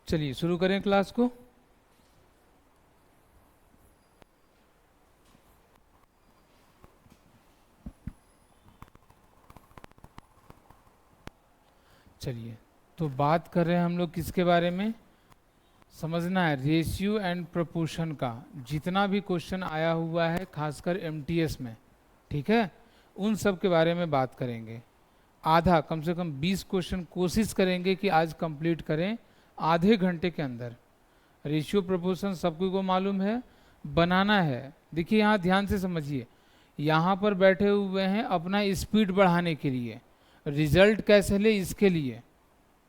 चलिए शुरू करें क्लास को। चलिए, तो बात कर रहे हैं हम लोग किसके बारे में, समझना है रेशियो एंड प्रोपोर्शन का। जितना भी क्वेश्चन आया हुआ है खासकर एमटीएस में, ठीक है, उन सब के बारे में बात करेंगे। आधा, कम से कम 20 क्वेश्चन कोशिश करेंगे कि आज कंप्लीट करें आधे घंटे के अंदर। रेशियो प्रोपोर्शन सबको को मालूम है, बनाना है। देखिए यहाँ ध्यान से समझिए, यहाँ पर बैठे हुए हैं अपना स्पीड बढ़ाने के लिए, रिजल्ट कैसे ले इसके लिए,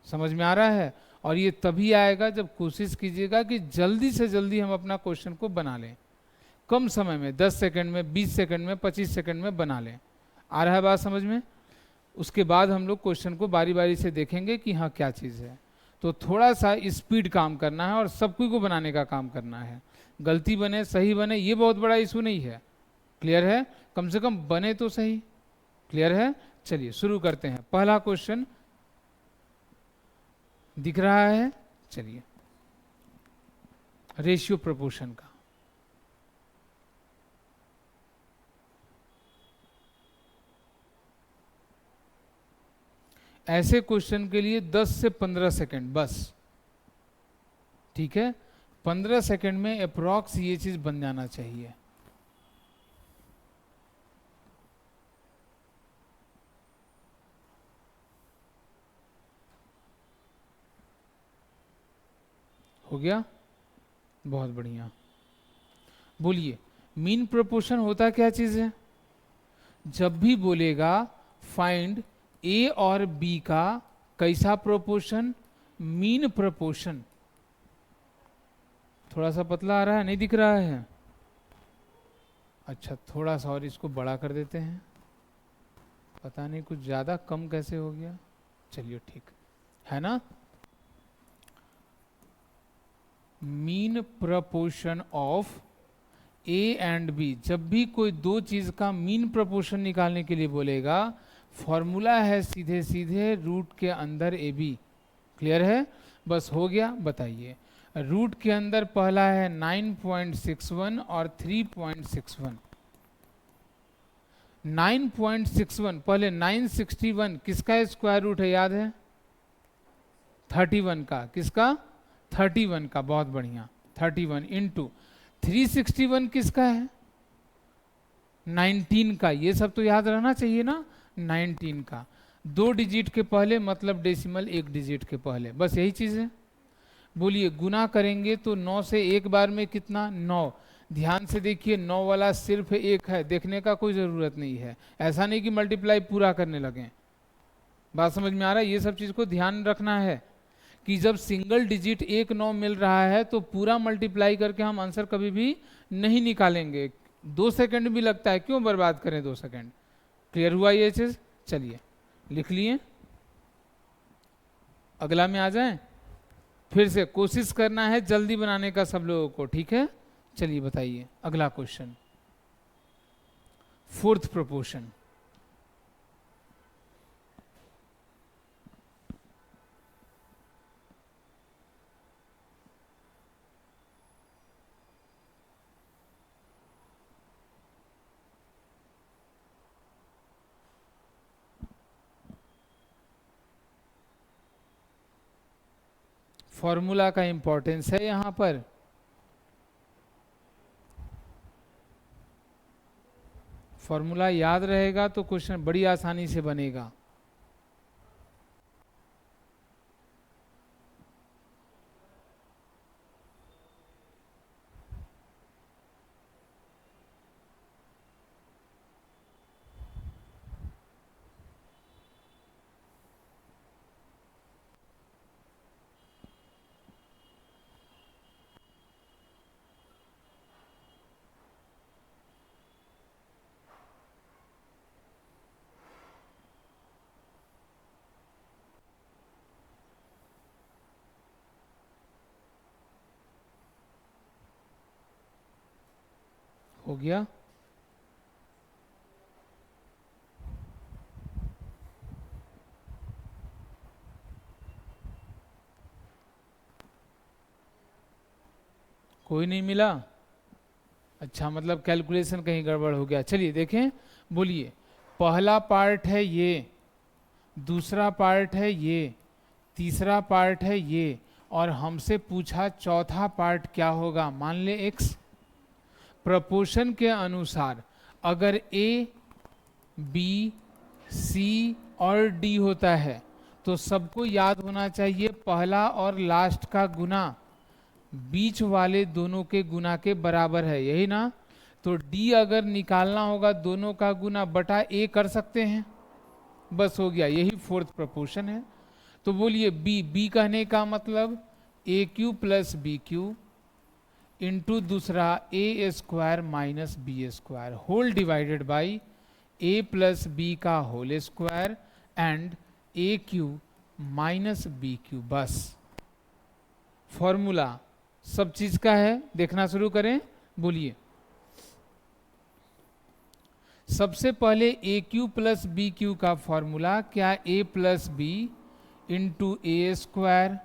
समझ में आ रहा है। और ये तभी आएगा जब कोशिश कीजिएगा कि जल्दी से जल्दी हम अपना क्वेश्चन को बना लें, कम समय में, 10 सेकंड में, 20 सेकंड में, 25 सेकंड में बना लें। आ रहा है बात समझ में। उसके बाद हम लोग क्वेश्चन को बारी बारी से देखेंगे कि हाँ क्या चीज़ है। तो थोड़ा सा स्पीड काम करना है और सब को बनाने का काम करना है। गलती बने सही बने ये बहुत बड़ा इशू नहीं है, क्लियर है, कम से कम बने तो सही, क्लियर है। चलिए शुरू करते हैं। पहला क्वेश्चन दिख रहा है, चलिए, रेशियो प्रोपोर्शन का। ऐसे क्वेश्चन के लिए 10 से 15 सेकंड बस, ठीक है, 15 सेकंड में अप्रॉक्स ये चीज बन जाना चाहिए। हो गया, बहुत बढ़िया। बोलिए, मीन प्रोपोर्शन होता क्या चीज है। जब भी बोलेगा फाइंड ए और बी का कैसा प्रोपोर्शन, मीन प्रोपोर्शन। थोड़ा सा पतला आ रहा है, नहीं दिख रहा है। अच्छा थोड़ा सा और इसको बड़ा कर देते हैं, पता नहीं कुछ ज्यादा कम कैसे हो गया। चलिए ठीक है ना। Mean proportion of A and B. जब भी कोई दो चीज का मीन प्रोपोर्शन निकालने के लिए बोलेगा, फॉर्मूला है सीधे सीधे रूट के अंदर ए बी, क्लियर है। बस हो गया, बताइए। रूट के अंदर पहला है 9.61 और 3.61। 9.61 पहले 961 किसका स्क्वायर रूट है याद है, 31 का। किसका, 31 का, बहुत बढ़िया। 31 इंटू 361 किसका है, 19 का। ये सब तो याद रहना चाहिए ना, 19 का। 2 डिजिट के पहले मतलब डेसिमल 1 डिजिट के पहले, बस यही चीज है। बोलिए, गुना करेंगे तो 9 से एक बार में कितना, 9। ध्यान से देखिए, 9 वाला सिर्फ एक है, देखने का कोई जरूरत नहीं है। ऐसा नहीं कि मल्टीप्लाई पूरा करने लगे। बात समझ में आ रहा है। ये सब चीज को ध्यान रखना है कि जब सिंगल डिजिट एक 9 मिल रहा है तो पूरा मल्टीप्लाई करके हम आंसर कभी भी नहीं निकालेंगे। 2 सेकंड भी लगता है, क्यों बर्बाद करें 2 सेकंड। क्लियर हुआ ये चीज। चलिए लिख लिए, अगला में आ जाएं। फिर से कोशिश करना है जल्दी बनाने का सब लोगों को, ठीक है। चलिए बताइए अगला क्वेश्चन, फोर्थ प्रोपोर्शन। फॉर्मूला का इंपॉर्टेंस है यहां पर। फॉर्मूला याद रहेगा तो क्वेश्चन बड़ी आसानी से बनेगा। हो गया, कोई नहीं मिला? अच्छा, मतलब कैलकुलेशन कहीं गड़बड़ हो गया। चलिए देखें, बोलिए। पहला पार्ट है ये, दूसरा पार्ट है ये, तीसरा पार्ट है ये, और हमसे पूछा चौथा पार्ट क्या होगा। मान ले x। प्रपोर्शन के अनुसार अगर a, b, c और d होता है तो सबको याद होना चाहिए पहला और लास्ट का गुना बीच वाले दोनों के गुना के बराबर है, यही ना। तो d अगर निकालना होगा दोनों का गुना बटा a कर सकते हैं, बस हो गया, यही फोर्थ प्रपोर्शन है। तो बोलिए b कहने का मतलब a cube plus b cube into दूसरा a square minus b square whole divided by a plus b का whole square and a cube minus b cube. बस फॉर्मूला सब चीज का है, देखना शुरू करें। बोलिए, सबसे पहले a cube plus b cube का फॉर्मूला क्या, a plus b into a square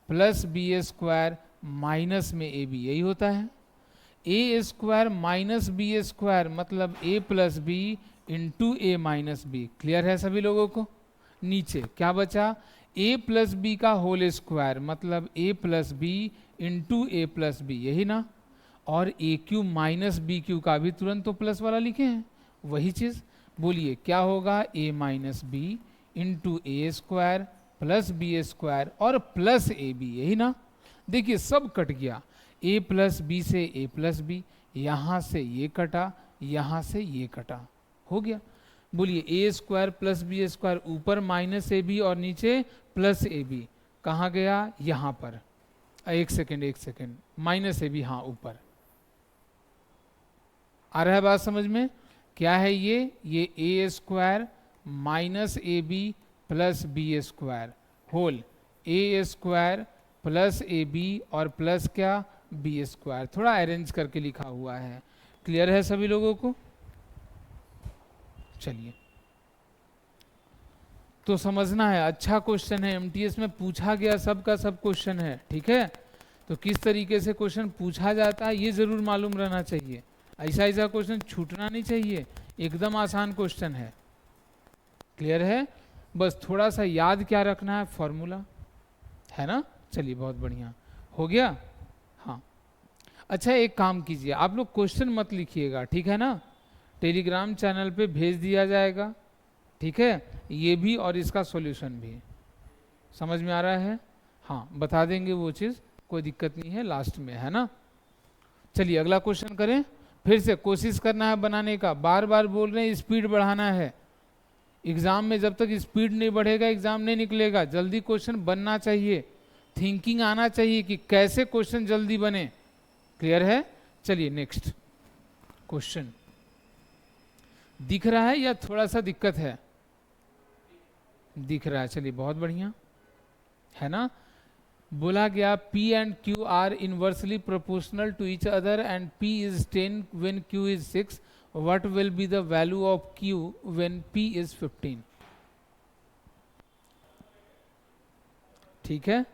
plus b square minus में ए बी, यही होता है। A square minus b square मतलब a plus b into a minus b. Clear है सभी लोगों को? नीचे क्या बचा, ए प्लस बी का होल स्क्वायर मतलब a plus b into a plus b, यही ना। और a cube minus b cube का भी तुरंत तो प्लस वाला लिखे हैं, वही चीज। बोलिए क्या होगा, ए minus B into a square plus b square और प्लस ए बी, यही ना। देखिए सब कट गया, a प्लस बी से a प्लस बी, यहां से ये कटा, यहां से ये कटा, हो गया। बोलिए ए स्क्वायर प्लस बी स्क्वायर, ऊपर माइनस ए बी और नीचे प्लस ए बी, कहाँ गया, यहां पर। एक सेकेंड, माइनस ए बी, हाँ ऊपर। आ रहा है बात समझ में? क्या है ये a square minus a b plus b square whole a square plus a b और प्लस क्या, बी स्क्वायर। थोड़ा अरेंज करके लिखा हुआ है। क्लियर है सभी लोगों को? चलिए, तो समझना है, अच्छा क्वेश्चन है, एमटीएस में पूछा गया सब का सब क्वेश्चन है, ठीक है। तो किस तरीके से क्वेश्चन पूछा जाता है ये जरूर मालूम रहना चाहिए, ऐसा क्वेश्चन छूटना नहीं चाहिए, एकदम आसान क्वेश्चन है। क्लियर है? बस थोड़ा सा याद क्या रखना है, फॉर्मूला है ना। चलिए बहुत बढ़िया, हो गया। हाँ अच्छा, एक काम कीजिए, आप लोग क्वेश्चन मत लिखिएगा, ठीक है ना। टेलीग्राम चैनल पे भेज दिया जाएगा, ठीक है, ये भी और इसका सॉल्यूशन भी। समझ में आ रहा है? हाँ बता देंगे वो चीज़, कोई दिक्कत नहीं है, लास्ट में, है ना। चलिए अगला क्वेश्चन करें। फिर से कोशिश करना है बनाने का, बार बार बोल रहे हैं स्पीड बढ़ाना है। एग्जाम में जब तक स्पीड नहीं बढ़ेगा एग्जाम नहीं निकलेगा। जल्दी क्वेश्चन बनना चाहिए, थिंकिंग आना चाहिए कि कैसे क्वेश्चन जल्दी बने। क्लियर है? चलिए नेक्स्ट क्वेश्चन। दिख रहा है या थोड़ा सा दिक्कत है? दिख रहा है, चलिए बहुत बढ़िया, है ना। बोला गया P and Q are inversely proportional to each other and P is 10 when Q is 6. What will be the value of Q when P is 15? ठीक है,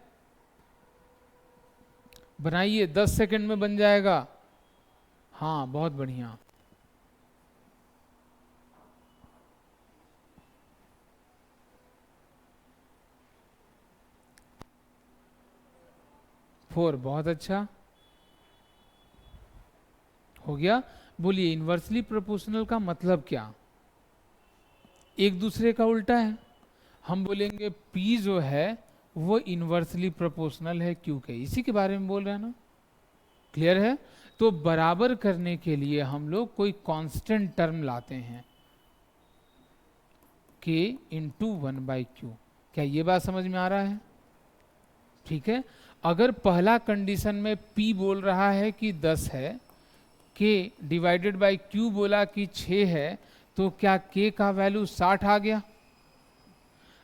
बनाइए, 10 सेकंड में बन जाएगा। हाँ बहुत बढ़िया। फोर, बहुत अच्छा, हो गया। बोलिए इन्वर्सली प्रोपोर्शनल का मतलब क्या? एक दूसरे का उल्टा है। हम बोलेंगे P जो है वो इन्वर्सली प्रोपोर्शनल है Q के, इसी के बारे में बोल रहे हैं ना। क्लियर है? तो बराबर करने के लिए हम लोग कोई कांस्टेंट टर्म लाते हैं, K इंटू 1/Q। क्या ये बात समझ में आ रहा है? ठीक है, अगर पहला कंडीशन में P बोल रहा है कि 10 है, K डिवाइडेड बाई Q बोला कि 6 है, तो क्या K का वैल्यू 60 आ गया?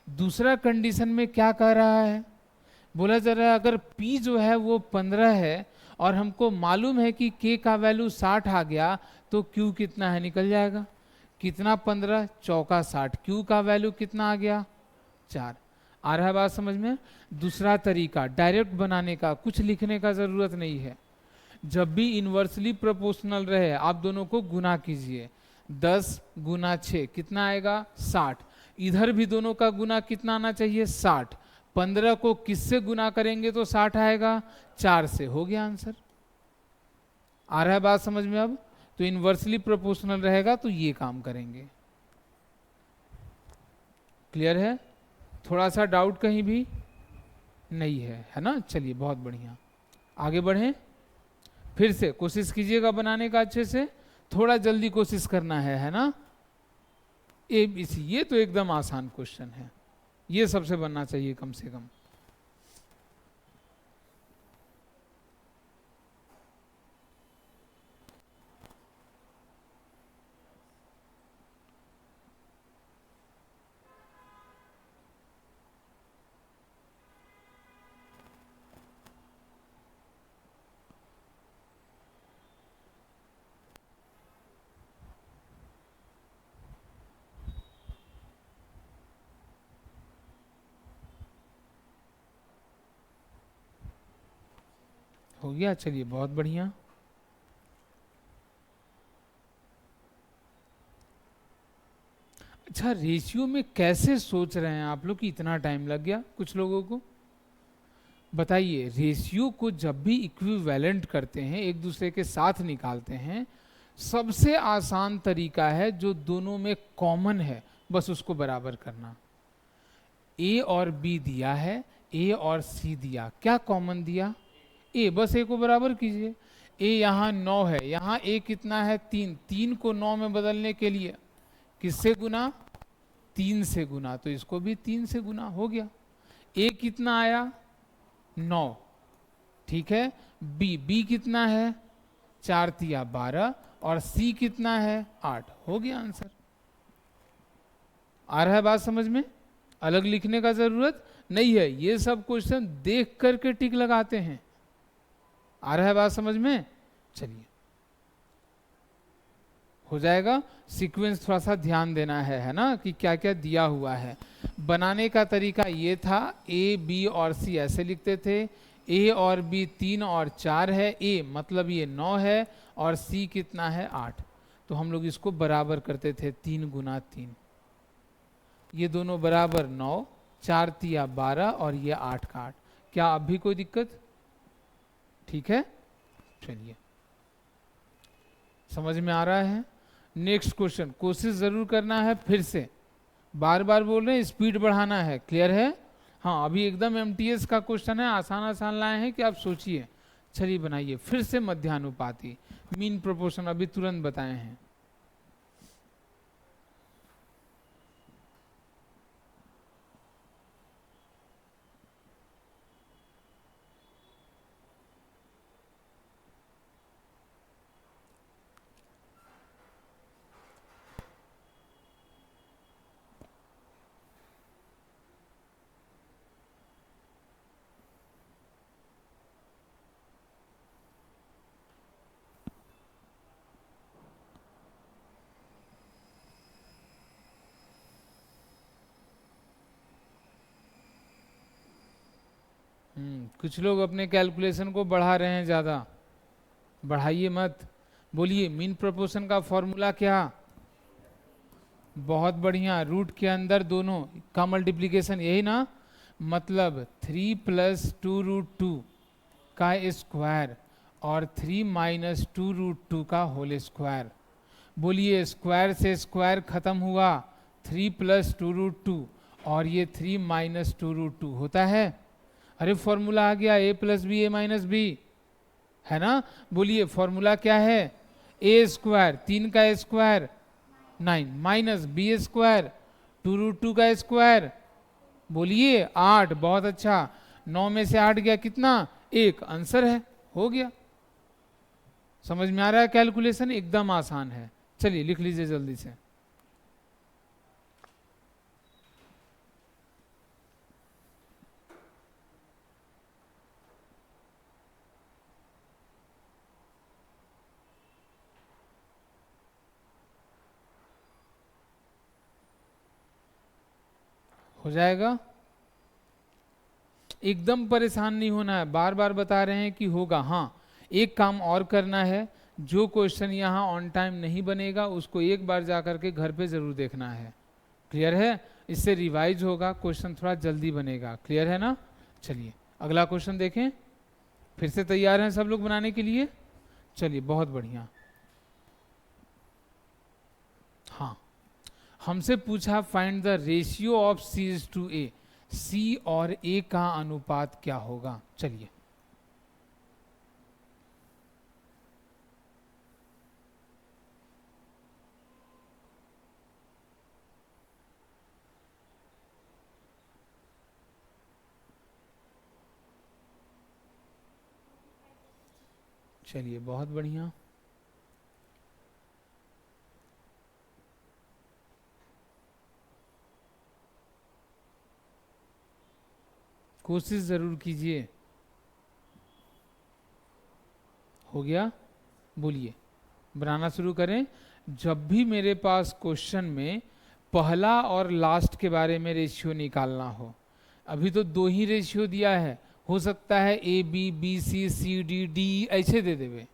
दूसरा कंडीशन में क्या कह रहा है? बोला जा रहा है अगर P जो है वो 15 है और हमको मालूम है कि K का वैल्यू 60 आ गया, तो Q कितना है निकल जाएगा। कितना? 15 चौका 60, Q का वैल्यू कितना आ गया? 4। आ रहा है बात समझ में? दूसरा तरीका डायरेक्ट बनाने का, कुछ लिखने का जरूरत नहीं है। जब भी इन्वर्सली प्रोपोर्शनल रहे आप दोनों को गुना कीजिए। 10 गुना 6 कितना आएगा 60। इधर भी दोनों का गुना कितना आना चाहिए 60। 15 को किससे गुना करेंगे तो 60 आएगा 4 से। हो गया आंसर। आ रहा है बात समझ में अब? तो इन्वर्सली प्रोपोर्शनल रहेगा तो ये काम करेंगे। क्लियर है? थोड़ा सा डाउट कहीं भी नहीं है ना? चलिए बहुत बढ़िया, आगे बढ़ें। फिर से कोशिश कीजिएगा बनाने का अच्छे से, थोड़ा जल्दी कोशिश करना है ना? ABC ये तो एकदम आसान क्वेश्चन है, ये सबसे बनना चाहिए कम से कम। हो गया, चलिए बहुत बढ़िया। अच्छा, रेशियो में कैसे सोच रहे हैं आप लोग कि इतना टाइम लग गया कुछ लोगों को? बताइए, रेशियो को जब भी इक्विवेलेंट करते हैं, एक दूसरे के साथ निकालते हैं, सबसे आसान तरीका है जो दोनों में कॉमन है बस उसको बराबर करना। ए और बी दिया है, ए और सी दिया, क्या कॉमन दिया? ए, बस ए को बराबर कीजिए। ए यहाँ 9 है, यहाँ ए कितना है 3, 3 को 9 में बदलने के लिए किससे गुना? 3 से गुना, तो इसको भी 3 से गुना। हो गया। ए कितना आया 9, ठीक है। बी कितना है 4 तिया 12 और सी कितना है 8। हो गया आंसर। आ रहा है बात समझ में? अलग लिखने का जरूरत नहीं है, ये सब क्वेश्चन देख करके टिक लगाते हैं। आ रहा है बात समझ में? चलिए हो जाएगा। सीक्वेंस थोड़ा सा ध्यान देना है ना, कि क्या क्या दिया हुआ है। बनाने का तरीका ये था, ए बी और सी ऐसे लिखते थे। ए और बी 3 और 4 है, ए मतलब ये 9 है और सी कितना है 8। तो हम लोग इसको बराबर करते थे 3 गुना 3, ये दोनों बराबर 9, 4 तिया 12 और ये 8 का 8। क्या अब भी कोई दिक्कत? ठीक है, चलिए समझ में आ रहा है। नेक्स्ट क्वेश्चन, कोशिश जरूर करना है, फिर से बार बार बोल रहे हैं, स्पीड बढ़ाना है। क्लियर है? हाँ, अभी एकदम MTS का क्वेश्चन है, आसान आसान लाए हैं कि आप सोचिए। चलिए बनाइए फिर से मध्यानुपाती, मीन प्रोपोर्शन अभी तुरंत बताए हैं। कुछ लोग अपने कैलकुलेशन को बढ़ा रहे हैं ज़्यादा, बढ़ाइए मत। बोलिए, मीन प्रोपोर्शन का फॉर्मूला क्या? बहुत बढ़िया, रूट के अंदर दोनों का मल्टीप्लीकेशन, यही ना? मतलब 3 + 2√2 का स्क्वायर और 3 - 2√2 का होल स्क्वायर। बोलिए, स्क्वायर से स्क्वायर खत्म हुआ, 3 + 2√2 और ये 3 - 2√2 होता है। अरे फॉर्मूला आ गया, a + b a - b, है ना? बोलिए फॉर्मूला क्या है? a स्क्वायर 3 का स्क्वायर 9 माइनस b स्क्वायर 2√2 का स्क्वायर, बोलिए 8। बहुत अच्छा, 9 में से 8 गया कितना? 1। आंसर है, हो गया। समझ में आ रहा है? कैलकुलेशन एकदम आसान है। चलिए लिख लीजिए जल्दी से। हो जाएगा, एकदम परेशान नहीं होना है, बार बार बता रहे हैं कि होगा। हाँ, एक काम और करना है, जो क्वेश्चन यहाँ ऑन टाइम नहीं बनेगा उसको एक बार जा करके घर पे जरूर देखना है। क्लियर है? इससे रिवाइज होगा, क्वेश्चन थोड़ा जल्दी बनेगा। क्लियर है ना? चलिए अगला क्वेश्चन देखें। फिर से तैयार हैं सब लोग बनाने के लिए? चलिए बहुत बढ़िया। हाँ, हमसे पूछा find the ratio of c to a, c और ए का अनुपात क्या होगा। चलिए चलिए बहुत बढ़िया। कोशिश जरूर कीजिए। हो गया? बोलिए, बनाना शुरू करें। जब भी मेरे पास क्वेश्चन में पहला और लास्ट के बारे में रेशियो निकालना हो, अभी तो दो ही रेशियो दिया है, हो सकता है A B, B C, C D, D ऐसे दे देवे,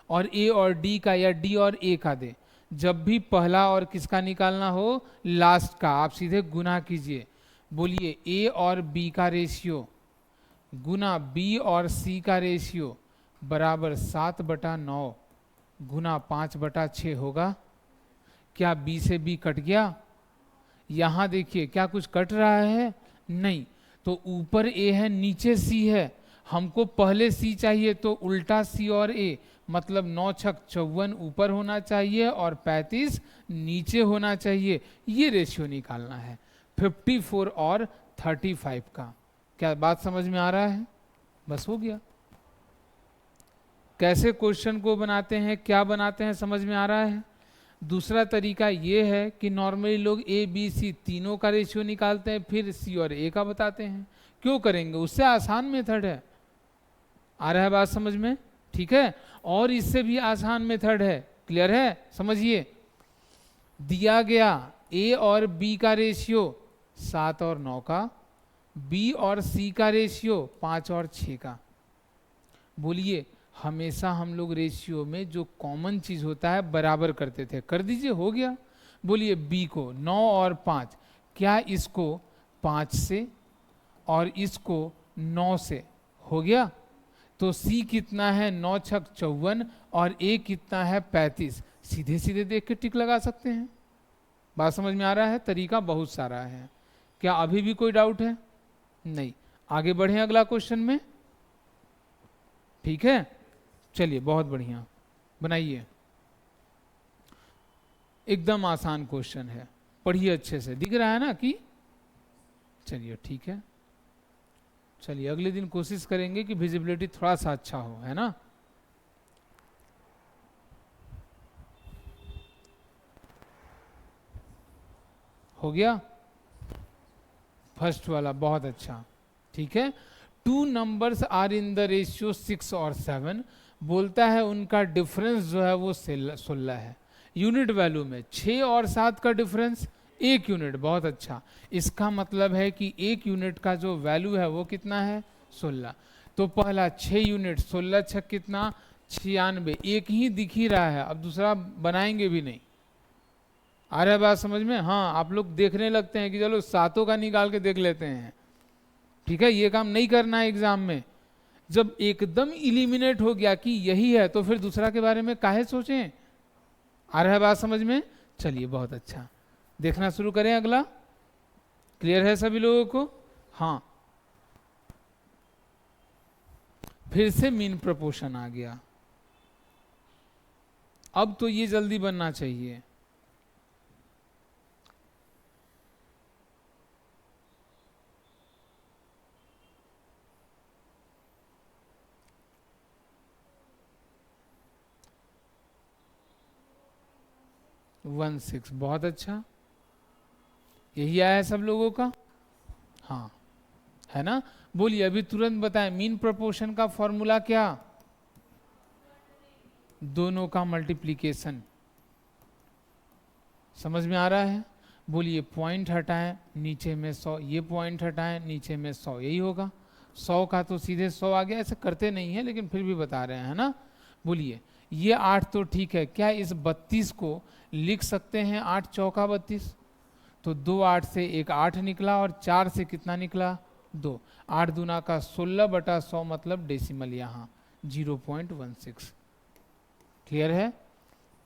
और ए और डी का या डी और ए का दे। जब भी पहला और किसका निकालना हो, लास्ट का, आप सीधे गुना कीजिए। बोलिए ए और बी का रेशियो गुना बी और सी का रेशियो बराबर 7/9 गुना 5/6 होगा। क्या बी से बी कट गया? यहां देखिए क्या कुछ कट रहा है? नहीं। तो ऊपर ए है, नीचे सी है, हमको पहले सी चाहिए, तो उल्टा सी और ए, मतलब 9 छक 54 ऊपर होना चाहिए और 35 नीचे होना चाहिए। ये रेशियो निकालना है 54 और 35 का। क्या बात समझ में आ रहा है? बस हो गया। कैसे क्वेश्चन को बनाते हैं, क्या बनाते हैं, समझ में आ रहा है? दूसरा तरीका ये है कि नॉर्मली लोग ए बी सी तीनों का रेशियो निकालते हैं, फिर सी और ए का बताते हैं। क्यों करेंगे? उससे आसान मेथड है। आ रहा है बात समझ में? ठीक है। और इससे भी आसान मेथड है। क्लियर है? समझिए, दिया गया ए और बी का रेशियो 7 और 9 का, बी और सी का रेशियो 5 और 6 का। बोलिए, हमेशा हम लोग रेशियो में जो कॉमन चीज होता है बराबर करते थे, कर दीजिए, हो गया। बोलिए बी को 9 और 5, क्या इसको 5 से और इसको 9 से हो गया? तो सी कितना है? 9 छक 54 और ए कितना है? 35। सीधे सीधे देख के टिक लगा सकते हैं। बात समझ में आ रहा है? तरीका बहुत सारा है। क्या अभी भी कोई डाउट है? नहीं। आगे बढ़े अगला क्वेश्चन में। ठीक है, चलिए बहुत बढ़िया, बनाइए। एकदम आसान क्वेश्चन है, पढ़िए अच्छे से, दिख रहा है ना कि? चलिए ठीक है। चलिए अगले दिन कोशिश करेंगे कि विजिबिलिटी थोड़ा सा अच्छा हो, है ना? हो गया? फर्स्ट वाला बहुत अच्छा। ठीक है। Two numbers are in the ratio 6 और 7, बोलता है उनका डिफरेंस जो है वो 16 है। यूनिट वैल्यू में 6 और 7 का डिफरेंस 1 यूनिट। बहुत अच्छा। इसका मतलब है कि 1 यूनिट का जो वैल्यू है वो कितना है? 16। तो पहला 6 यूनिट, 16 छक कितना? 96। एक ही दिख ही रहा है, अब दूसरा बनाएंगे भी नहीं। आ रहा है बात समझ में? हाँ, आप लोग देखने लगते हैं कि चलो सातों का निकाल के देख लेते हैं। ठीक है, ये काम नहीं करना है एग्जाम में। जब एकदम इलिमिनेट हो गया कि यही है, तो फिर दूसरा के बारे में काहे सोचें। आ रहा है बात समझ में? चलिए बहुत अच्छा, देखना शुरू करें अगला। क्लियर है सभी लोगों को? हाँ, फिर से मीन प्रोपोर्शन आ गया। अब तो ये जल्दी बनना चाहिए। वन सिक्स, बहुत अच्छा। यही आया है सब लोगों का? हाँ, है ना? बोलिए अभी तुरंत बताएं, मीन प्रोपोर्शन का फॉर्मूला क्या? दोनों का मल्टीप्लीकेशन। समझ में आ रहा है? बोलिए पॉइंट हटाएं, नीचे में 100, ये पॉइंट हटाएं, नीचे में 100, यही होगा। 100 का तो सीधे 100 आ गया, ऐसे करते नहीं है लेकिन फिर भी बता रहे हैं ना। बोलिए, ये 8 तो ठीक है, क्या इस 32 को लिख सकते हैं 8 चौका 32? तो 2 8 से एक 8 निकला और 4 से कितना निकला 2। 8 दूना का 16/100 मतलब डेसिमल यहाँ 0.16। क्लियर है?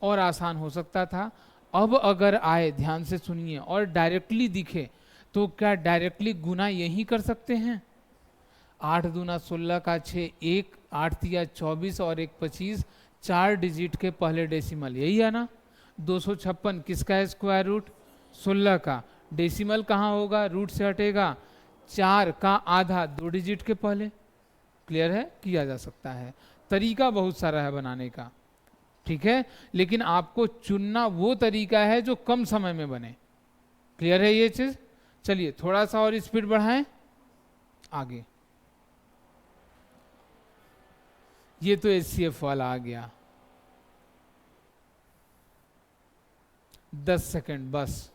और आसान हो सकता था। अब अगर आए, ध्यान से सुनिए, और डायरेक्टली दिखे तो क्या डायरेक्टली गुना यही कर सकते हैं? 8 दूना 16 का 6, 1 8 तिया 24 और 1 25, 4 डिजिट के पहले डेसिमल, यही है ना। 256 किसका है स्क्वायर रूट? 16 का। डेसिमल कहाँ होगा? रूट से हटेगा। 4 का आधा 2 डिजिट के पहले। क्लियर है? किया जा सकता है, तरीका बहुत सारा है बनाने का, ठीक है, लेकिन आपको चुनना वो तरीका है जो कम समय में बने। क्लियर है ये चीज? चलिए थोड़ा सा और स्पीड बढ़ाएं आगे। ये तो HCF वाला आ गया। 10 सेकंड बस।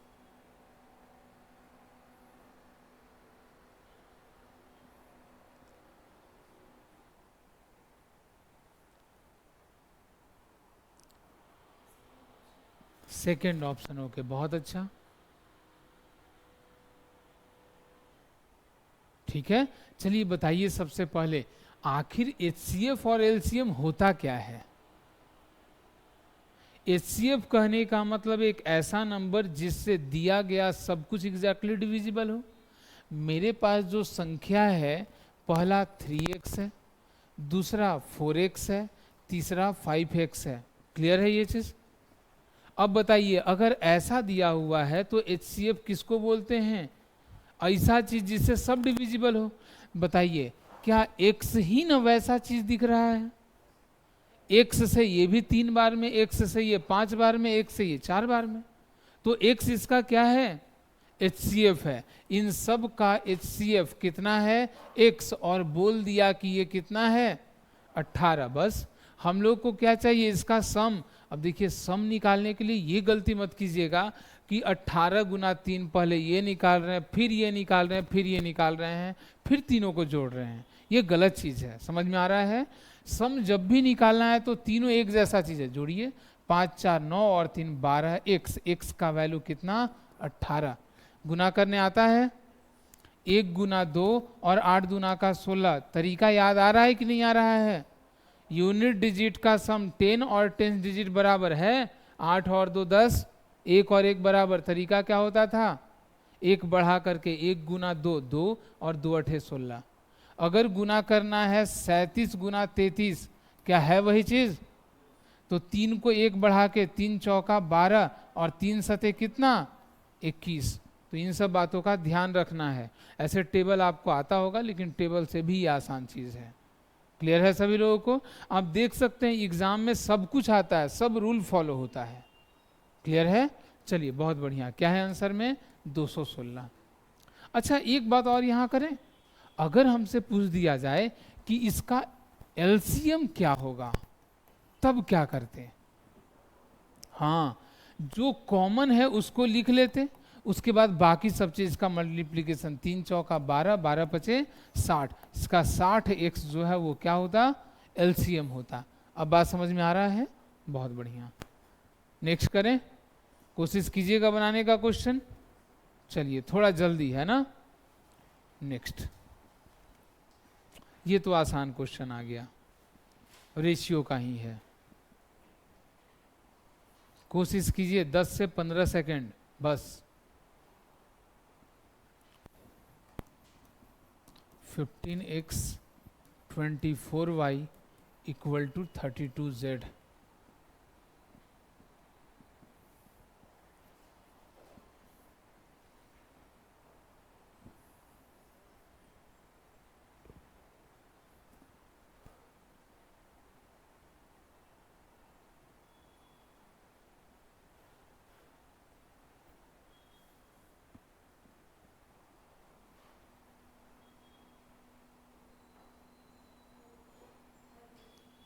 सेकंड ऑप्शन ओके, बहुत अच्छा, ठीक है। चलिए बताइए सबसे पहले आखिर HCF और LCM होता क्या है? HCF कहने का मतलब एक ऐसा नंबर जिससे दिया गया सब कुछ एग्जैक्टली डिविजिबल हो। मेरे पास जो संख्या है, पहला 3x है, दूसरा 4x है, तीसरा 5x है। क्लियर है ये चीज? अब बताइए, अगर ऐसा दिया हुआ है तो HCF किसको बोलते हैं? ऐसा चीज जिससे सब डिविजिबल हो। बताइए, क्या x ही ना वैसा चीज दिख रहा है? x से ये भी 3 बार में, x से ये 5 बार में, x से ये 4 बार में, तो x इसका क्या है? HCF है। इन सब का HCF कितना है? x, और बोल दिया कि ये कितना है? 18। बस हम लोग को क्या चाहिए? इसका सम। अब देखिए, सम निकालने के लिए ये गलती मत कीजिएगा कि 18 गुना 3, पहले ये निकाल रहे हैं, फिर ये निकाल रहे हैं, फिर ये निकाल रहे हैं, फिर तीनों को जोड़ रहे हैं। ये गलत चीज है, समझ में आ रहा है? सम जब भी निकालना है तो तीनों एक जैसा चीज है। जोड़िए, 5 4 9 और 3 12, x का वैल्यू कितना? 18। गुना करने आता है? 1 गुना 2 और 8 दूना का 16। तरीका याद आ रहा है कि नहीं आ रहा है? यूनिट डिजिट का सम 10 और 10 डिजिट बराबर है 8 और 2 10, 1 और 1 बराबर। तरीका क्या होता था? 1 बढ़ा करके 1 गुना 2 2 और 2 अठे 16। अगर गुना करना है 37 गुना 33, क्या है वही चीज? तो 3 को 1 बढ़ा के 3 चौका 12 और 3 सते कितना? 21। तो इन सब बातों का ध्यान रखना है। ऐसे टेबल आपको आता होगा, लेकिन टेबल से भी आसान चीज है। क्लियर है सभी लोगों को? आप देख सकते हैं एग्जाम में सब कुछ आता है, सब रूल फॉलो होता है। क्लियर है? चलिए बहुत बढ़िया। क्या है आंसर में? 216। अच्छा, एक बात और यहां करें, अगर हमसे पूछ दिया जाए कि इसका LCM क्या होगा, तब क्या करते? हाँ, जो कॉमन है उसको लिख लेते, उसके बाद बाकी सब चीज का मल्टीप्लीकेशन। 3 चौका 12, 12 पचे 60। इसका 60x जो है वो क्या होता? LCM होता। अब बात समझ में आ रहा है? बहुत बढ़िया। नेक्स्ट करें, कोशिश कीजिएगा बनाने का क्वेश्चन। चलिए थोड़ा जल्दी है ना। नेक्स्ट, ये तो आसान क्वेश्चन आ गया, रेशियो का ही है। कोशिश कीजिए 10 से 15 सेकंड बस। 15x 24y equal to 32z।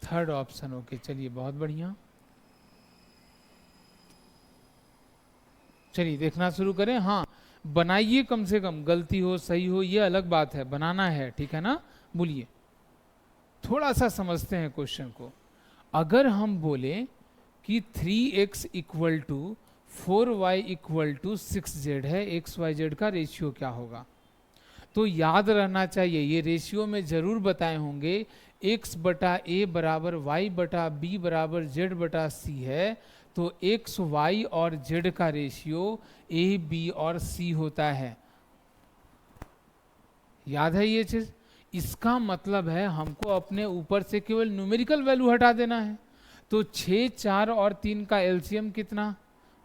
Third option okay, चलिए बहुत बढ़िया। चलिए देखना शुरू करें। हाँ, बनाइए, कम से कम गलती हो सही हो ये अलग बात है, बनाना है, ठीक है ना। बोलिए, थोड़ा सा समझते हैं क्वेश्चन को। अगर हम बोले कि 3x equal to 4y equal to 6z है, एक्स वाई जेड का रेशियो क्या होगा, तो याद रहना चाहिए, ये रेशियो में जरूर बताए होंगे, x बटा ए बराबर y बटा बी बराबर z बटा सी है, तो x y और z का रेशियो a b और c होता है। याद है ये चीज। इसका मतलब है हमको अपने ऊपर से केवल न्यूमेरिकल वैल्यू हटा देना है। तो 6, 4 और 3 का एलसीएम कितना,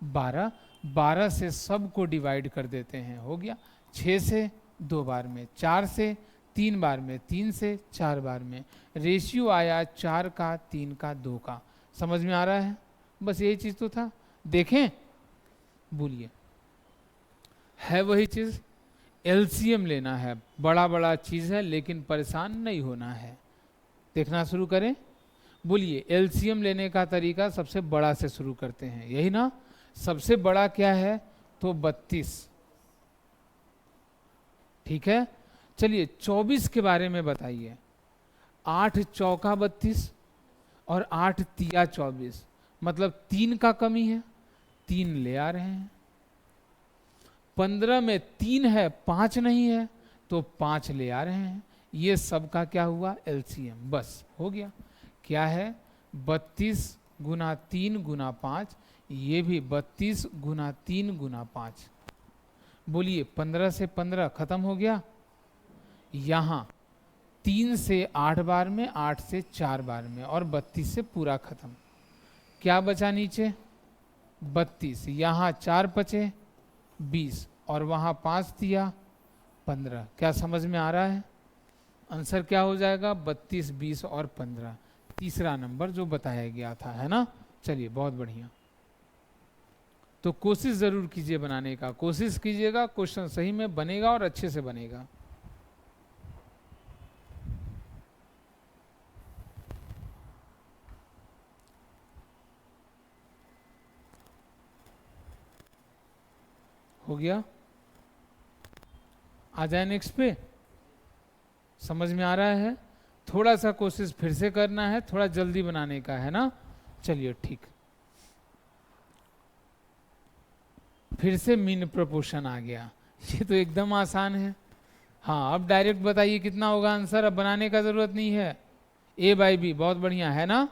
12। 12 से सब को डिवाइड कर देते हैं, हो गया। 6 से 2 बार में, 4 से 3 बार में, 3 से 4 बार में, रेशियो आया 4 का, 3 का, 2 का। समझ में आ रहा है, बस यही चीज तो था। देखें, बोलिए, है वही चीज। एलसीएम लेना है, बड़ा बड़ा चीज है, लेकिन परेशान नहीं होना है। देखना शुरू करें। बोलिए, एलसीएम लेने का तरीका सबसे बड़ा से शुरू करते हैं, यही ना। सबसे बड़ा क्या है, तो 32, ठीक है। चलिए 24 के बारे में बताइए। 8 चौका 32 और 8 तिया 24, मतलब 3 का कमी है, 3 ले आ रहे हैं। 15 में 3 है, 5 नहीं है, तो 5 ले आ रहे हैं। ये सब का क्या हुआ, एलसीएम, बस हो गया। क्या है, 32 गुना 3 गुना 5, ये भी 32 गुना 3 गुना 5। बोलिए, 15 से 15 खत्म हो गया। यहां 3 से 8 बार में, 8 से 4 बार में, और 32 से पूरा खत्म। क्या बचा नीचे, 32। यहां 4 बचे, 20, और वहां 5 दिया, 15। क्या समझ में आ रहा है, आंसर क्या हो जाएगा, 32, 20 और 15, तीसरा नंबर जो बताया गया था, है ना। चलिए, बहुत बढ़िया। तो कोशिश जरूर कीजिए बनाने का, कोशिश कीजिएगा, क्वेश्चन सही में बनेगा और अच्छे से बनेगा। हो गया, आ जाए नेक्स्ट पे। समझ में आ रहा है, थोड़ा सा कोशिश फिर से करना है, थोड़ा जल्दी बनाने का है ना। चलिए ठीक, फिर से मीन प्रोपोर्शन आ गया, ये तो एकदम आसान है। हाँ, अब डायरेक्ट बताइए कितना होगा आंसर, अब बनाने का जरूरत नहीं है। ए बाई बी, बहुत बढ़िया है ना,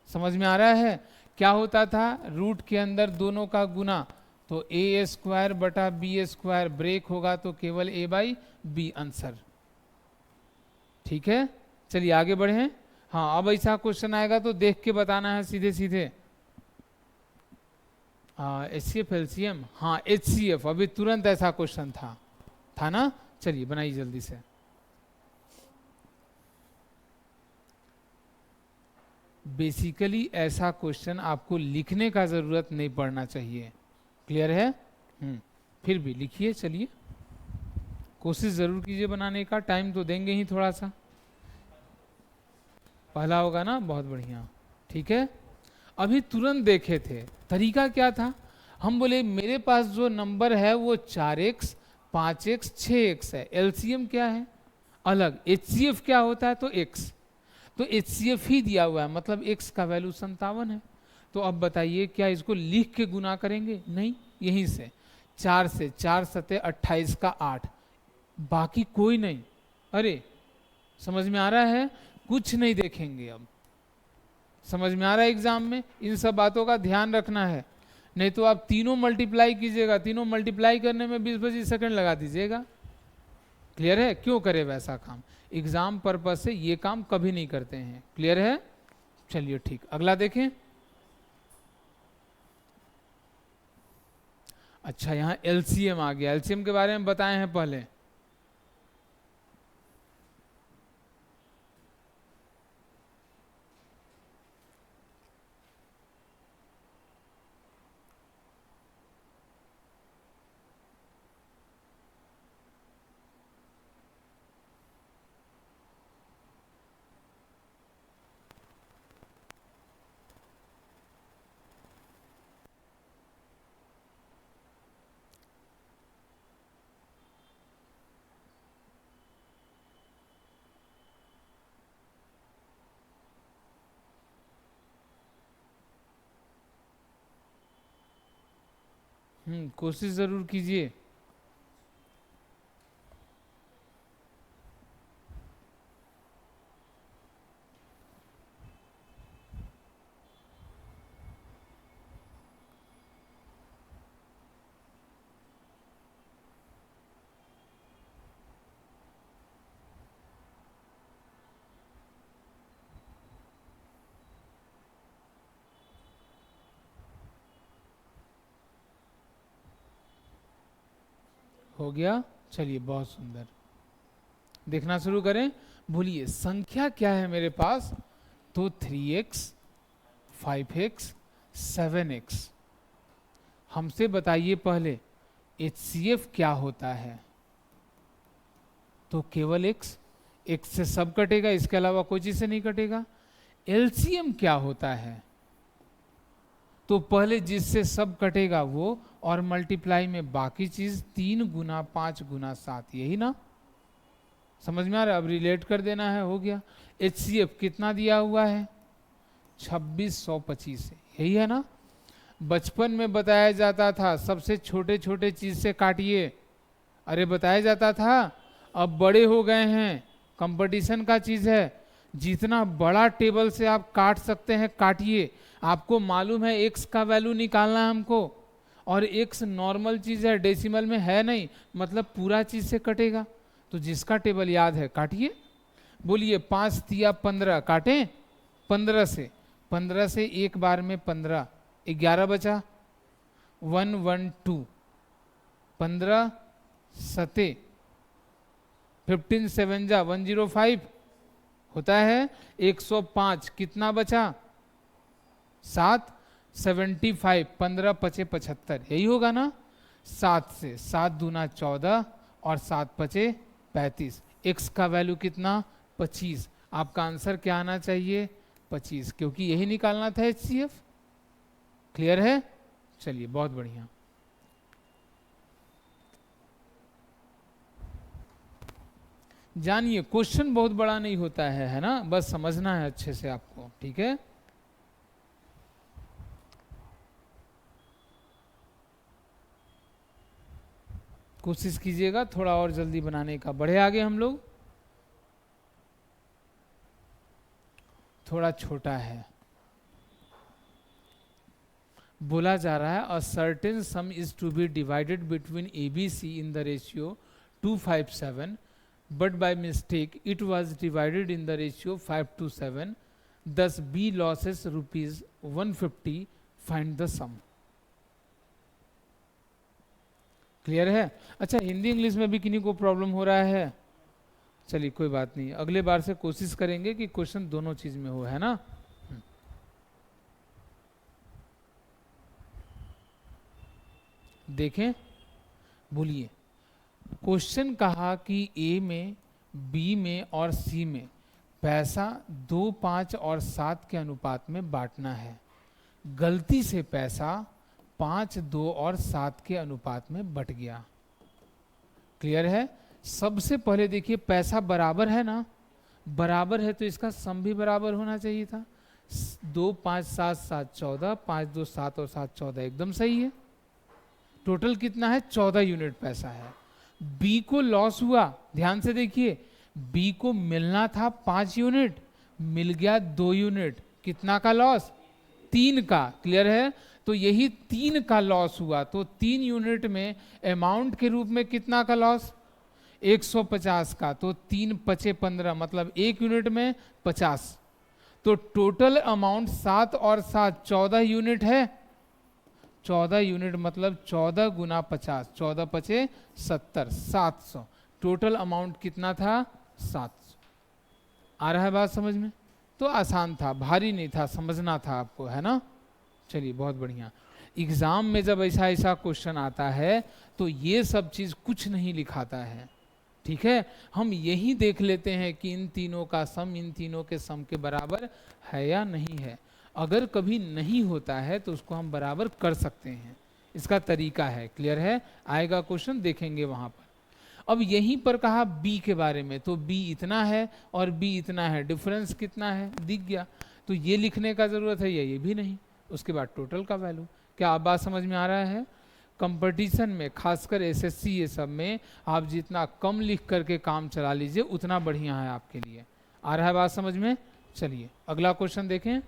समझ में आ रहा है। क्या होता था, रूट के अंदर दोनों का गुना, तो ए स्क्वायर बटा बी स्क्वायर, ब्रेक होगा तो केवल ए बाई बी आंसर, ठीक है। चलिए आगे बढ़े। हाँ, अब ऐसा क्वेश्चन आएगा तो देख के बताना है सीधे सीधे। एच सी एफ एलसीएम, हाँ एच सी एफ, अभी तुरंत ऐसा क्वेश्चन था ना। चलिए बनाइए जल्दी से। बेसिकली ऐसा क्वेश्चन आपको लिखने का जरूरत नहीं पड़ना चाहिए, क्लियर है। फिर भी लिखिए, चलिए कोशिश जरूर कीजिए बनाने का, टाइम तो देंगे ही थोड़ा सा। पहला होगा ना, बहुत बढ़िया, ठीक है। अभी तुरंत देखे थे, तरीका क्या था, हम बोले मेरे पास जो नंबर है वो 4x 5x 6x है, एलसीएम क्या है अलग, एचसीएफ क्या होता है, तो x, तो एचसीएफ ही दिया हुआ है, मतलब x का वैल्यू 57 है। तो अब बताइए क्या इसको लिख के गुना करेंगे, नहीं, यहीं से 4 से, 4 सते 28 का 8, बाकी कोई नहीं। अरे समझ में आ रहा है, कुछ नहीं देखेंगे अब, समझ में आ रहा है। एग्जाम में इन सब बातों का ध्यान रखना है, नहीं तो आप तीनों मल्टीप्लाई कीजिएगा, तीनों मल्टीप्लाई करने में 20-25 सेकंड लगा दीजिएगा। क्लियर है, क्यों करे वैसा काम, एग्जाम पर्पज से ये काम कभी नहीं करते हैं, क्लियर है। चलिए ठीक, अगला देखें। अच्छा, यहां एलसीएम आ गया, एलसीएम के बारे में बताए हैं पहले। कोशिश जरूर कीजिए। हो गया, चलिए बहुत सुंदर। देखना शुरू करें। बोलिए संख्या क्या है मेरे पास, तो 3x 5x 7x। हमसे बताइए पहले HCF क्या होता है, तो केवल x, x से सब कटेगा, इसके अलावा कोई चीज से नहीं कटेगा। LCM क्या होता है, तो पहले जिससे सब कटेगा वो, और मल्टीप्लाई में बाकी चीज, 3 गुना 5 गुना 7, यही ना, समझ में आ रहा है। अब रिलेट कर देना है, हो गया। HCF कितना दिया हुआ है, 2625, यही है ना। बचपन में बताया जाता था सबसे छोटे छोटे चीज से काटिए, अरे बताया जाता था। अब बड़े हो गए हैं, कंपटीशन का चीज है, जितना बड़ा टेबल से आप काट सकते हैं काटिए। आपको मालूम है x का वैल्यू निकालना है हमको, और x नॉर्मल चीज है, डेसिमल में है नहीं, मतलब पूरा चीज से कटेगा। तो जिसका टेबल याद है काटिए। बोलिए 5 तिया 15, काटें 15 से एक बार में 15, 11 बचा, 112, 15 सते 15 7 जा 105 होता है, 105, कितना बचा 7, 75, 15 पचे 75, यही होगा ना। 7 से 7 दूना 14 और 7 पचे 35। x का वैल्यू कितना, 25। आपका आंसर क्या आना चाहिए, 25, क्योंकि यही निकालना था HCF। क्लियर है, चलिए बहुत बढ़िया। जानिए क्वेश्चन बहुत बड़ा नहीं होता है ना, बस समझना है अच्छे से आपको, ठीक है। कोशिश कीजिएगा थोड़ा और जल्दी बनाने का। बढ़े आगे हम लोग, थोड़ा छोटा है। बोला जा रहा है a certain sum is to be divided between ABC in the ratio 257, but by mistake it was divided in the ratio 5:7, thus B losses rupees 150, find the sum। Clear है। अच्छा हिंदी इंग्लिश में भी किन्हीं को प्रॉब्लम हो रहा है, चलिए कोई बात नहीं, अगले बार से कोशिश करेंगे कि क्वेश्चन दोनों चीज में हो, है ना। देखें, बोलिए क्वेश्चन कहा कि A में, B में और C में पैसा 2, 5 और 7 के अनुपात में बांटना है। गलती से पैसा 5, 2 और 7 के अनुपात में बट गया। क्लियर है। सबसे पहले देखिए पैसा बराबर है ना, बराबर है तो इसका सम भी बराबर होना चाहिए था। 2, 5, 7, 7, 14, 5, 2, 7 और 7 14, एकदम सही है। टोटल कितना है, 14 यूनिट पैसा है। बी को लॉस हुआ, ध्यान से देखिए, बी को मिलना था 5 यूनिट, मिल गया 2 यूनिट, कितना का लॉस, 3 का। क्लियर है। तो यही 3 का लॉस हुआ, तो 3 यूनिट में अमाउंट के रूप में कितना का लॉस, 150 का। तो 3 पचे 15, मतलब 1 यूनिट में 50। तो टोटल अमाउंट 7 और 7 14 यूनिट है। 14 यूनिट मतलब 14 गुना 50, 14 पचे 70, 700। टोटल अमाउंट कितना था, 700। आ रहा है बात समझ में। तो आसान था, भारी नहीं था, समझना था आपको, है ना। चलिए बहुत बढ़िया। एग्जाम में जब ऐसा ऐसा क्वेश्चन आता है तो ये सब चीज कुछ नहीं लिखाता है, ठीक है। हम यही देख लेते हैं कि इन तीनों का सम इन तीनों के सम के बराबर है या नहीं है। अगर कभी नहीं होता है तो उसको हम बराबर कर सकते हैं, इसका तरीका है। क्लियर है। आएगा क्वेश्चन, देखेंगे वहां पर। अब यहीं पर कहा बी के बारे में, तो बी इतना है और बी इतना है, डिफरेंस कितना है दिख गया। तो ये लिखने का जरूरत है या ये भी नहीं। उसके बाद टोटल का वैल्यू। क्या आप बात समझ में आ रहा है। कंपटीशन में, खासकर एसएससी ये सब में, आप जितना कम लिख करके काम चला लीजिए उतना बढ़िया है आपके लिए। आ रहा है बात समझ में? चलिए अगला क्वेश्चन देखें।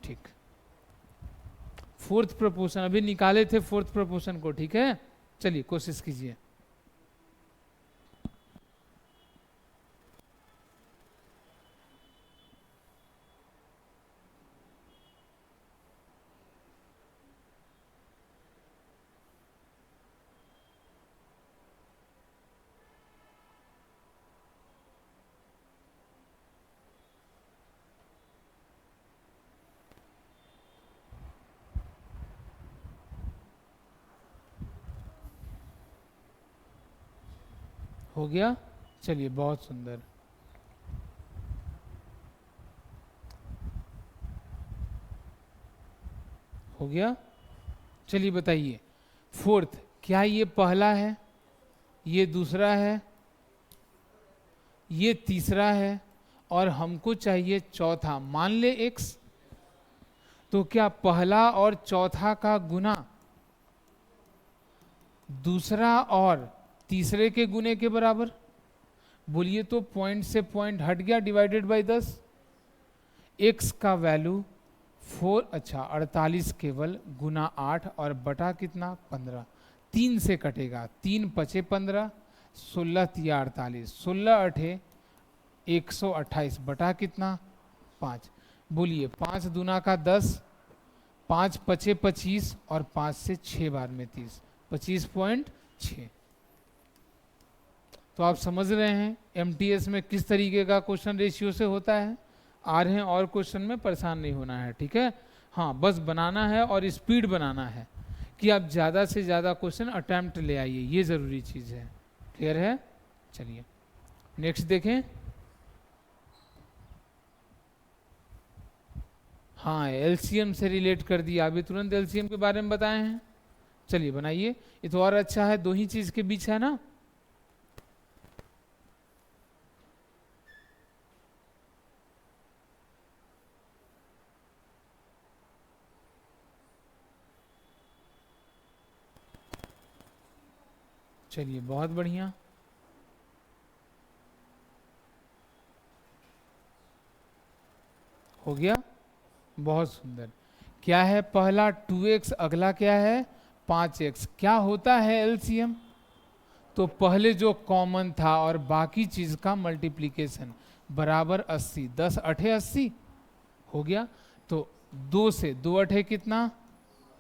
ठीक, फोर्थ प्रपोर्शन अभी निकाले थे फोर्थ प्रपोर्शन को, ठीक है। चलिए कोशिश कीजिए। हो गया? चलिए बहुत सुंदर। हो गया? चलिए बताइए, फोर्थ क्या ये पहला है, ये दूसरा है, ये तीसरा है, और हमको चाहिए चौथा, मान ले x, तो क्या पहला और चौथा का गुना दूसरा और तीसरे के गुने के बराबर? बोलिए तो पॉइंट से पॉइंट हट गया, डिवाइडेड बाय 10। x का वैल्यू 48 केवल, गुना 8 और बटा कितना 15, 3 से कटेगा, 3 पचे 15, 16 तिया 48, 16 अठे 128 बटा कितना 5। बोलिए 5 दूना का 10, 5 पचे 25 और 5 से 6 बार में 30, 25.6। तो आप समझ रहे हैं एमटीएस में किस तरीके का क्वेश्चन रेशियो से होता है। आ रहे हैं और क्वेश्चन में, परेशान नहीं होना है, ठीक है। हाँ बस बनाना है और स्पीड बनाना है कि आप ज़्यादा से ज़्यादा क्वेश्चन अटेम्प्ट ले आइए, ये ज़रूरी चीज़ है। क्लियर है? चलिए नेक्स्ट देखें। हाँ एलसीएम से रिलेट कर दिया, अभी तुरंत एलसीएम के बारे में बताए हैं। चलिए बनाइए, ये तो और अच्छा है, दो ही चीज़ के बीच है ना। चलिए बहुत बढ़िया। हो गया? बहुत सुंदर। क्या है पहला 2x, अगला क्या है 5x। क्या होता है एलसीएम? तो पहले जो कॉमन था और बाकी चीज का मल्टीप्लीकेशन बराबर 80, 10 अठे 80 हो गया। तो 2 से 2 अठे कितना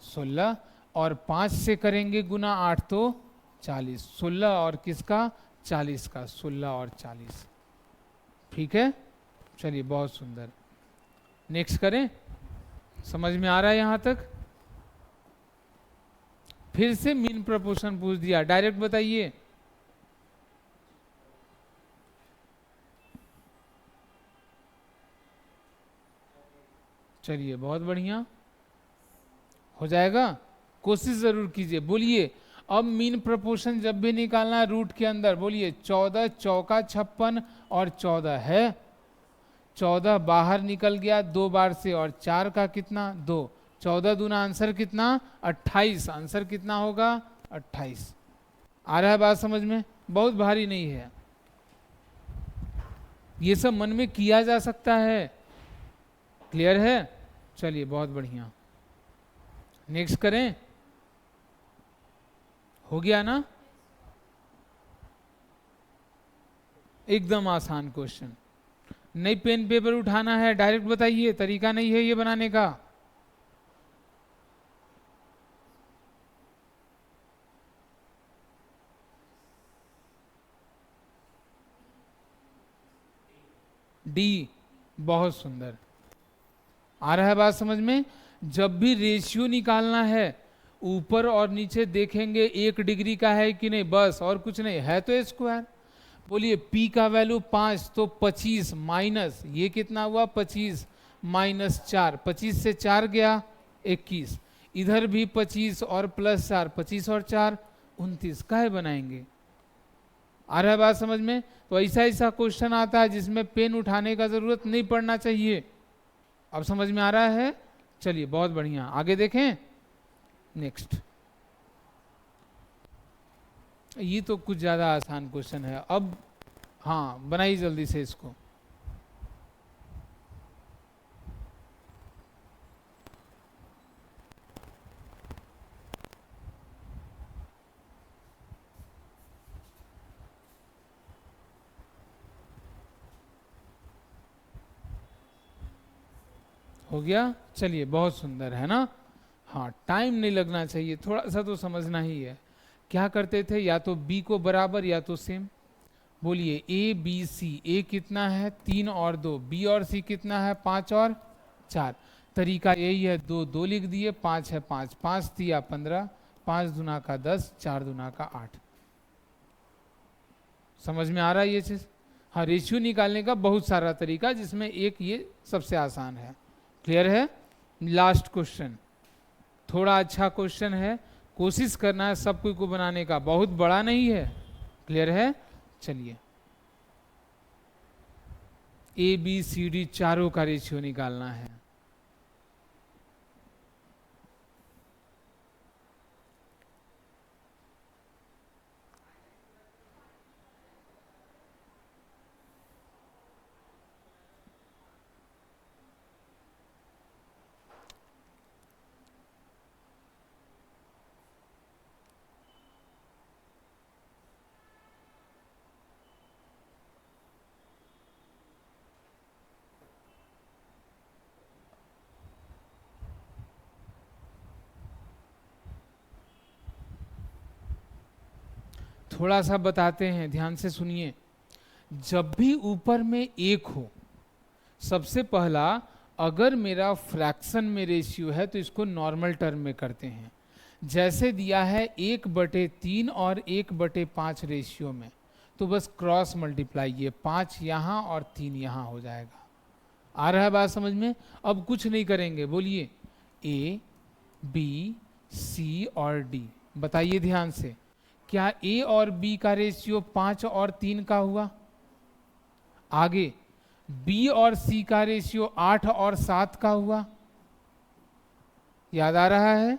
16, और 5 से करेंगे गुना 8 तो 40, 16 और किसका 40 का, 16 और 40। ठीक है, चलिए बहुत सुंदर। नेक्स्ट करें। समझ में आ रहा है यहां तक? फिर से मीन प्रपोर्शन पूछ दिया, डायरेक्ट बताइए। चलिए बहुत बढ़िया, हो जाएगा। कोशिश जरूर कीजिए। बोलिए अब मीन प्रपोर्शन जब भी निकालना है रूट के अंदर, बोलिए 14 चौका 56 और 14 है, 14 बाहर निकल गया 2 बार से, और 4 का कितना 2, 14 दूना आंसर कितना 28, आंसर कितना होगा 28। आ रहा है बात समझ में? बहुत भारी नहीं है, ये सब मन में किया जा सकता है। क्लियर है? चलिए बहुत बढ़िया, नेक्स्ट करें। हो गया ना? एकदम आसान क्वेश्चन। नहीं पेन पेपर उठाना है, डायरेक्ट बताइए, तरीका नहीं है ये बनाने का। डी, बहुत सुंदर। आ रहा है बात समझ में? जब भी रेशियो निकालना है ऊपर और नीचे देखेंगे 1 डिग्री का है कि नहीं, बस, और कुछ नहीं है तो स्क्वायर। बोलिए p का वैल्यू 5 तो 25 माइनस ये कितना हुआ 25 माइनस 4, 25 से 4 गया 21, इधर भी 25 और प्लस 4, 25 और 4 29, काहे बनाएंगे। आ रहा है बात समझ में? तो ऐसा ऐसा क्वेश्चन आता है जिसमें पेन उठाने का जरूरत नहीं पड़ना चाहिए। अब समझ में आ रहा है? चलिए बहुत बढ़िया, आगे देखें। नेक्स्ट ये तो कुछ ज़्यादा आसान क्वेश्चन है अब। हाँ बनाइए जल्दी से इसको। हो गया, चलिए बहुत सुंदर है ना। हाँ टाइम नहीं लगना चाहिए, थोड़ा सा तो समझना ही है। क्या करते थे, या तो बी को बराबर या तो सेम। बोलिए ए बी सी, ए कितना है 3 और 2, बी और सी कितना है 5 और 4। तरीका यही है, दो दो लिख दिए, 5 है 5, 5 दिया 15, 5 दूना का 10, 4 दूना का 8। समझ में आ रहा है ये चीज। हाँ रेशियो निकालने का बहुत सारा तरीका, जिसमें एक ये सबसे आसान है। क्लियर है। लास्ट क्वेश्चन, थोड़ा अच्छा क्वेश्चन है, कोशिश करना है सब कोई को बनाने का, बहुत बड़ा नहीं है। क्लियर है। चलिए ए बी सी डी चारों का रेशियो निकालना है। थोड़ा सा बताते हैं, ध्यान से सुनिए। जब भी ऊपर में एक हो, सबसे पहला, अगर मेरा फ्रैक्शन में रेशियो है तो इसको नॉर्मल टर्म में करते हैं। जैसे दिया है 1/3 और 1/5 रेशियो में, तो बस क्रॉस मल्टीप्लाई, ये 5 यहाँ और 3 यहाँ हो जाएगा। आ रहा है बात समझ में। अब कुछ नहीं करेंगे, बोलिए ए बी सी और डी। बताइए ध्यान से, क्या ए और बी का रेशियो 5 और 3 का हुआ? आगे बी और सी का रेशियो 8 और 7 का हुआ? याद आ रहा है।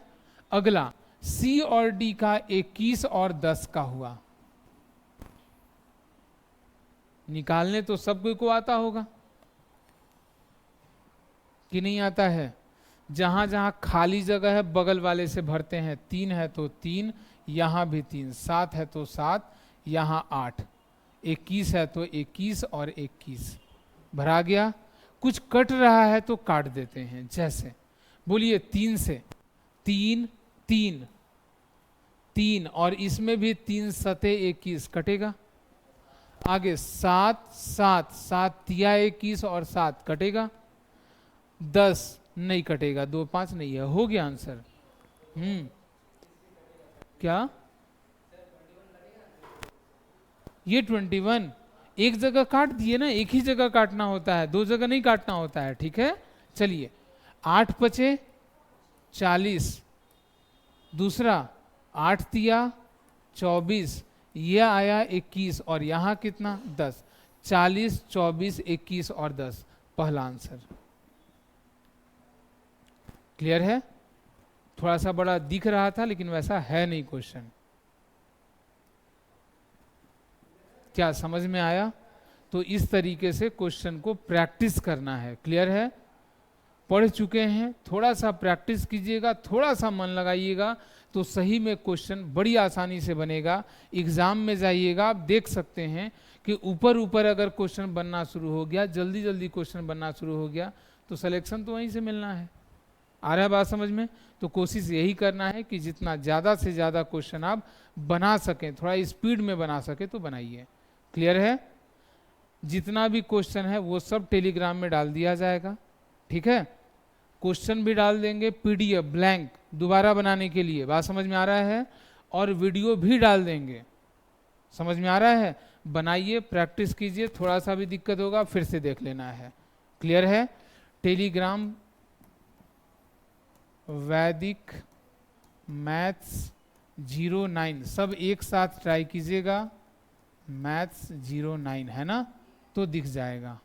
अगला सी और डी का 21 और 10 का हुआ। निकालने तो सब कोई को आता होगा कि नहीं आता है? जहां जहां खाली जगह है बगल वाले से भरते हैं। 3 है तो 3, यहां भी 3, 7 है तो 7, यहां 8, 21 है तो 21 और 21 भरा गया। कुछ कट रहा है तो काट देते हैं, जैसे बोलिए 3 से 3 3 3, और इसमें भी 3 सते 21 कटेगा। आगे 7 7 7 तिया 21 और 7 कटेगा। 10 नहीं कटेगा, 2 5 नहीं है। हो गया आंसर। क्या ये 21 एक जगह काट दिए ना, एक ही जगह काटना होता है, दो जगह नहीं काटना होता है। ठीक है। चलिए 8 पचे 40, दूसरा 8 तिया 24, यह आया 21 और यहां कितना 10। 40 24 21 और 10, पहला आंसर। क्लियर है। थोड़ा सा बड़ा दिख रहा था लेकिन वैसा है नहीं क्वेश्चन। क्या समझ में आया? तो इस तरीके से क्वेश्चन को प्रैक्टिस करना है। क्लियर है। पढ़ चुके हैं, थोड़ा सा प्रैक्टिस कीजिएगा, थोड़ा सा मन लगाइएगा तो सही में क्वेश्चन बड़ी आसानी से बनेगा। एग्जाम में जाइएगा, आप देख सकते हैं कि ऊपर ऊपर अगर क्वेश्चन बनना शुरू हो गया, जल्दी जल्दी क्वेश्चन बनना शुरू हो गया, तो सिलेक्शन तो वहीं से मिलना है। आ रहा है बात समझ में। तो कोशिश यही करना है कि जितना ज़्यादा से ज़्यादा क्वेश्चन आप बना सकें, थोड़ा स्पीड में बना सके तो बनाइए। क्लियर है। जितना भी क्वेश्चन है वो सब टेलीग्राम में डाल दिया जाएगा। ठीक है। क्वेश्चन भी डाल देंगे, पीडीएफ ब्लैंक दोबारा बनाने के लिए। बात समझ में आ रहा है। और वीडियो भी डाल देंगे। समझ में आ रहा है। बनाइए, प्रैक्टिस कीजिए, थोड़ा सा भी दिक्कत होगा फिर से देख लेना है। क्लियर है। टेलीग्राम वैदिक मैथ्स 09 सब एक साथ ट्राई कीजिएगा। मैथ्स 09 है ना, तो दिख जाएगा।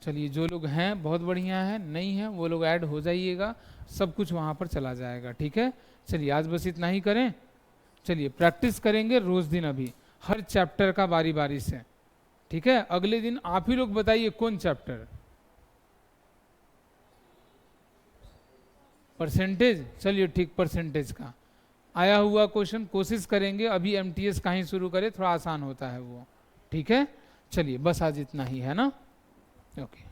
चलिए जो लोग हैं बहुत बढ़िया है, नहीं है वो लोग ऐड हो जाइएगा। सब कुछ वहाँ पर चला जाएगा। ठीक है, चलिए आज बस इतना ही करें। चलिए प्रैक्टिस करेंगे रोज दिन, अभी हर चैप्टर का बारी बारी से। ठीक है, अगले दिन आप ही लोग बताइए कौन चैप्टर। परसेंटेज, चलिए ठीक, परसेंटेज का आया हुआ क्वेश्चन कोशिश करेंगे। अभी एमटीएस का ही शुरू करें, थोड़ा आसान होता है वो। ठीक है, चलिए बस आज इतना ही है ना। ओके।